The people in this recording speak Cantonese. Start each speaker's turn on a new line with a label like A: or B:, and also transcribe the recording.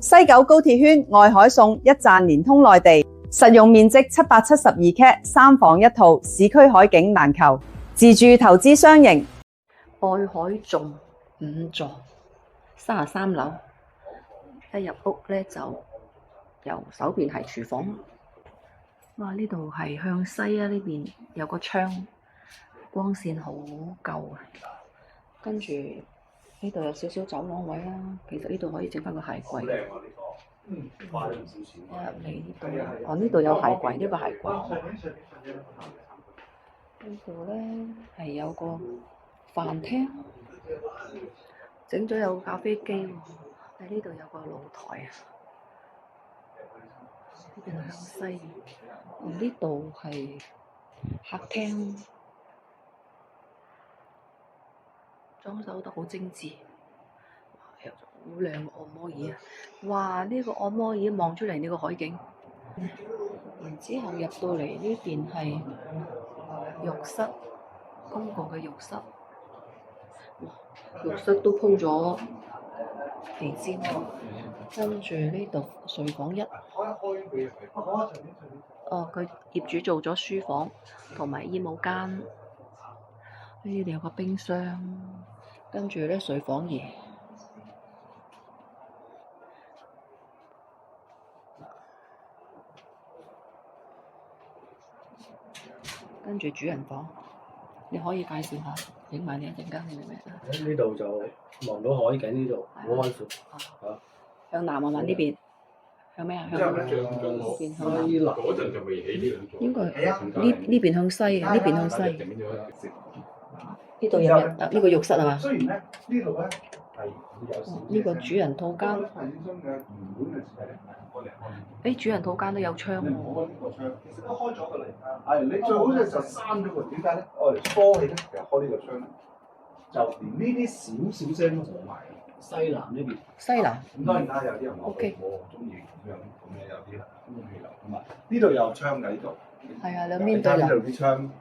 A: 西九高鐵圈外海送一站連通內地，實用面積772K， 3房1套，市區海景難求，自住投資雙贏。
B: 愛海頌5座，33樓，一入屋咧就右手邊係廚房。哇！呢度係向西啊，呢邊有個窗，光線好夠啊。跟住呢度有少少走廊位啦，其實呢度可以整翻個鞋櫃。一入嚟呢度，哦，呢度有鞋櫃，呢個鞋櫃。呢度咧係有個飯廳，整咗有咖啡機喎。喺呢度有個露台啊。呢邊向西，呢度係客廳，裝修得好精緻。有好靚嘅按摩椅啊！哇！呢個按摩椅望出嚟呢個海景，然之後入到嚟呢邊係浴室，公共嘅浴室。哇！浴室都鋪咗地氈喎，跟住呢度睡房1。哦，佢業主做咗書房同埋衣帽間。呢度有個冰箱，跟住咧睡房2。跟住主人房，你可以介紹下，影埋你一陣間，你明唔明啊？
C: 呢度就望到海景，呢度好開闊。
B: 向南啊嘛，呢邊向咩啊？向呢邊向南。
D: 嗰陣就未起呢兩座。
B: 應該呢邊向西嘅，呢邊向西。呢度有呢個浴室係嘛？
D: 雖然咧呢度咧係
B: 呢個主人套間。誒，主人套間都有窗喎。
D: 其實都開咗㗎啦。係，你最好咧就閂咗佢。點解咧？我哋疏氣咧，其實開呢個窗咧，就連呢啲少少聲都冇埋。西南呢邊。
B: 西南。
D: 咁當然啦，有啲人話我中意咁樣有啲啦，空氣流咁啊。呢度有窗喺度。
B: 係啊，兩邊對流。
D: 呢度啲窗。